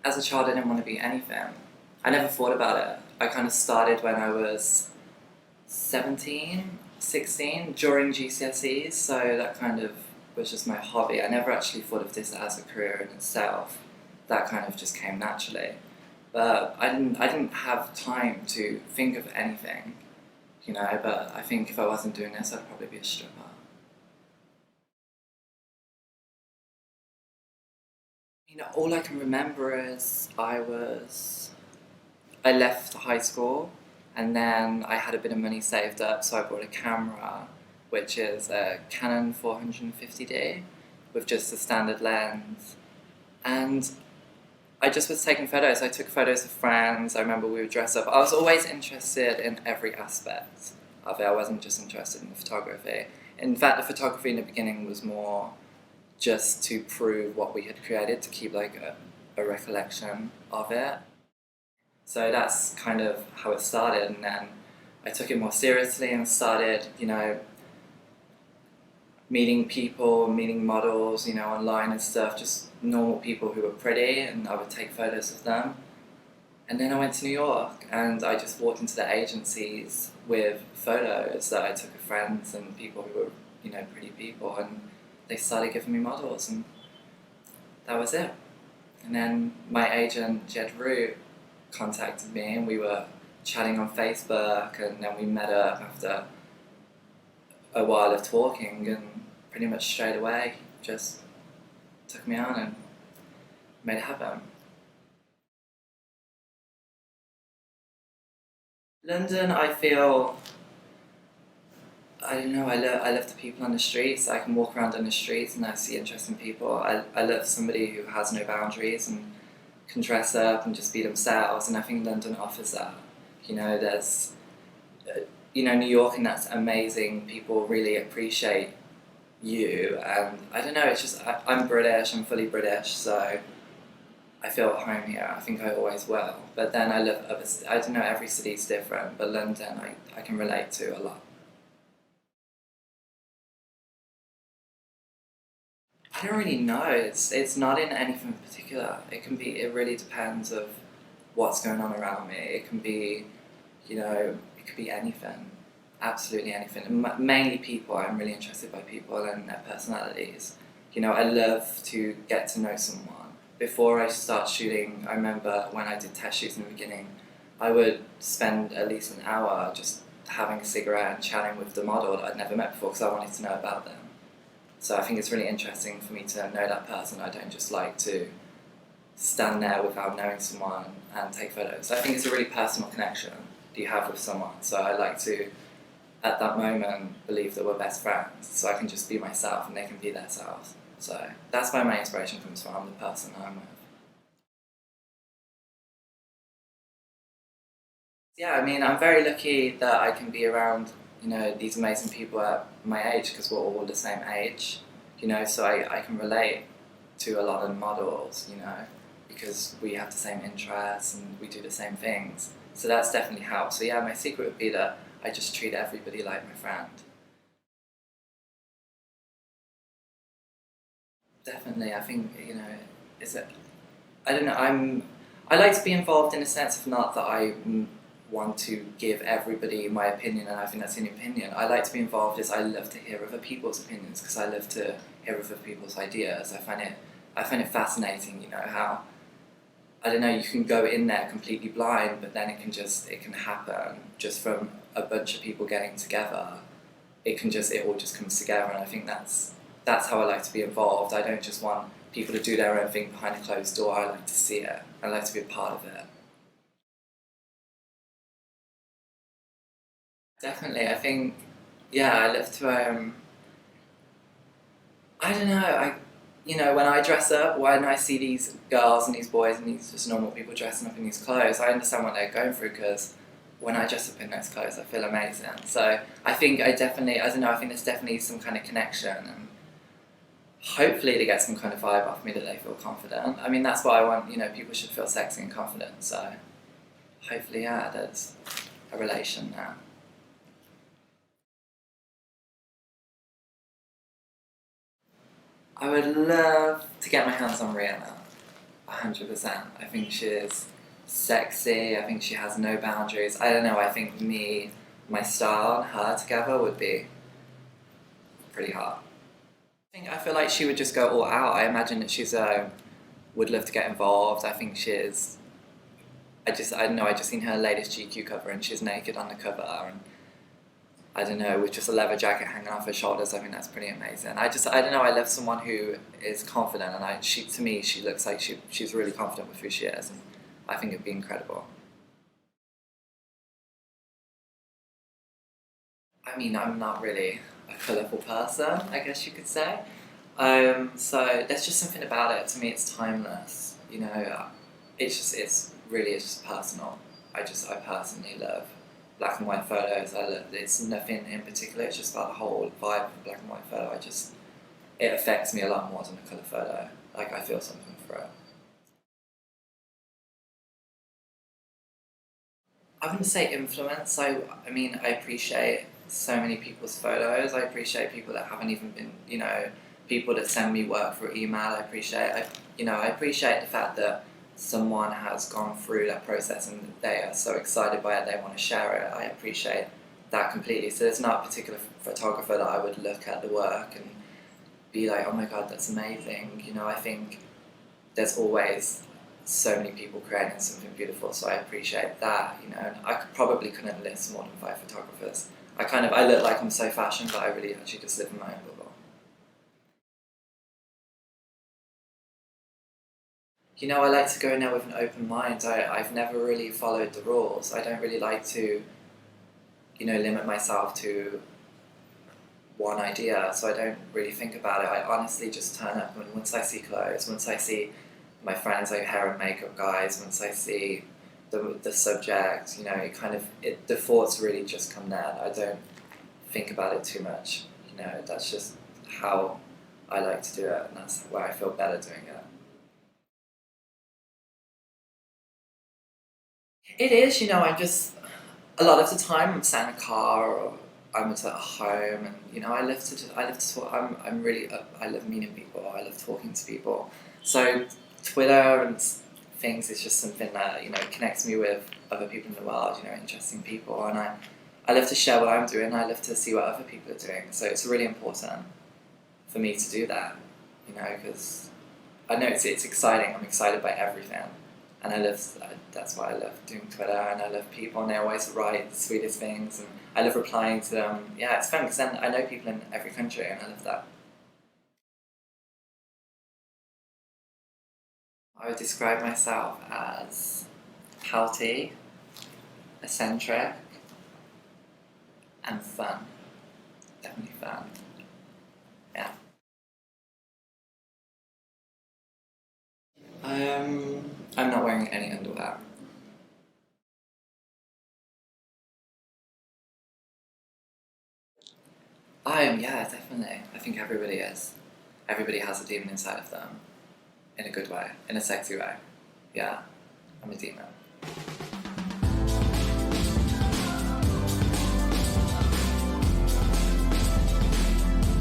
as a child I didn't want to be anything. I never thought about it. I kind of started when I was 17, 16, during GCSEs, so that kind of was just my hobby. I never actually thought of this as a career in itself. That kind of just came naturally. But I didn't have time to think of anything, you know, but I think if I wasn't doing this, I'd probably be a stripper. You know, all I can remember is I left high school and then I had a bit of money saved up, so I bought a camera, which is a Canon 450D with just a standard lens. And I just was taking photos. I took photos of friends. I remember we would dress up. I was always interested in every aspect of it. I wasn't just interested in the photography. In fact, the photography in the beginning was more just to prove what we had created, to keep like a recollection of it. So that's kind of how it started, and then I took it more seriously and started, you know, meeting people, meeting models, you know, online and stuff, just normal people who were pretty, and I would take photos of them. And then I went to New York, and I just walked into the agencies with photos that I took of friends and people who were, you know, pretty people, and they started giving me models, and that was it. And then my agent, Jed Root, contacted me, and we were chatting on Facebook, and then we met up after a while of talking, and pretty much straight away just took me on and made it happen. London, I feel, I don't know, I love the people on the streets. I can walk around on the streets and I see interesting people. I love somebody who has no boundaries and can dress up and just be themselves, and I think London offers that. You know, there's, you know, New York, and that's amazing. People really appreciate you, and I don't know, it's just, I'm British, I'm fully British, so I feel at home here. I think I always will. But then I love other, I don't know, every city's different, but London I can relate to a lot. I don't really know. It's not in anything particular. It can be. It really depends of what's going on around me. It can be, you know, it could be anything, absolutely anything. And mainly people. I'm really interested by people and their personalities. You know, I love to get to know someone. Before I start shooting, I remember when I did test shoots in the beginning, I would spend at least an hour just having a cigarette and chatting with the model that I'd never met before because I wanted to know about them. So I think it's really interesting for me to know that person. I don't just like to stand there without knowing someone and take photos. I think it's a really personal connection that you have with someone. So I like to, at that moment, believe that we're best friends. So I can just be myself and they can be themselves. So that's where my inspiration comes from, the person I'm with. Yeah, I mean, I'm very lucky that I can be around, you know, these amazing people at my age because we're all the same age, you know, so I can relate to a lot of models, you know, because we have the same interests and we do the same things. So that's definitely helped. So yeah, my secret would be that I just treat everybody like my friend. Definitely, I think, you know, is it, I don't know, I like to be involved in a sense of not that want to give everybody my opinion and I think that's an opinion. I like to be involved as I love to hear other people's opinions because I love to hear other people's ideas. I find it fascinating, you know, how, I don't know, you can go in there completely blind, but then it can happen just from a bunch of people getting together. It all just comes together, and I think that's how I like to be involved. I don't just want people to do their own thing behind a closed door. I like to see it. I like to be a part of it. Definitely, I think, yeah, I love to, I don't know, you know, when I dress up, when I see these girls and these boys and these just normal people dressing up in these clothes, I understand what they're going through because when I dress up in those clothes, I feel amazing. So I think I don't know, I think there's definitely some kind of connection, and hopefully they get some kind of vibe off me that they feel confident. I mean, that's what I want, you know, people should feel sexy and confident, so hopefully, yeah, there's a relation there. I would love to get my hands on Rihanna. 100%. I think she is sexy. I think she has no boundaries. I don't know. I think my style and her together would be pretty hot. I feel like she would just go all out. I imagine that she's would love to get involved. I think she is. I don't know. I just seen her latest GQ cover and she's naked on the cover, and I don't know, with just a leather jacket hanging off her shoulders. I think that's pretty amazing. I don't know. I love someone who is confident, and to me she looks like she's really confident with who she is, and I think it'd be incredible. I mean, I'm not really a colourful person, I guess you could say. So there's just something about it. To me, it's timeless. It's just personal. I personally love black and white photos. It's nothing in particular. It's just about the whole vibe of a black and white photo. It affects me a lot more than a colour photo. Like, I feel something for it. I wouldn't say influence. I mean, I appreciate so many people's photos. I appreciate people that haven't even been, people that send me work through email. I appreciate the fact that someone has gone through that process and they are so excited by it, they want to share it. I appreciate that completely. So there's not a particular photographer that I would look at the work and be like, oh my god, that's amazing. I think there's always so many people creating something beautiful, so I appreciate that, and probably couldn't list more than 5 photographers. I look like I'm so fashion, but I really actually just live in my own bubble. I like to go in there with an open mind. I've never really followed the rules. I don't really like to, limit myself to one idea, so I don't really think about it. I honestly just turn up, and once I see clothes, once I see my friends, like hair and makeup guys, once I see the subject, the thoughts really just come there. I don't think about it too much. That's just how I like to do it, and that's where I feel better doing it. It is, I'm just, a lot of the time I'm sat in a car or I'm at home, and I live to talk. I'm really, I love meeting people. I love talking to people. So Twitter and things is just something that connects me with other people in the world. Interesting people, and I love to share what I'm doing. I love to see what other people are doing. So it's really important for me to do that. Because I know it's exciting. I'm excited by everything, and that's why I love doing Twitter, and I love people, and they always write the sweetest things, and I love replying to them. Yeah, it's fun because then I know people in every country, and I love that. I would describe myself as healthy, eccentric, and fun. Definitely fun. Yeah. I'm not wearing any underwear. Yeah, definitely. I think everybody is. Everybody has a demon inside of them. In a good way. In a sexy way. Yeah. I'm a demon.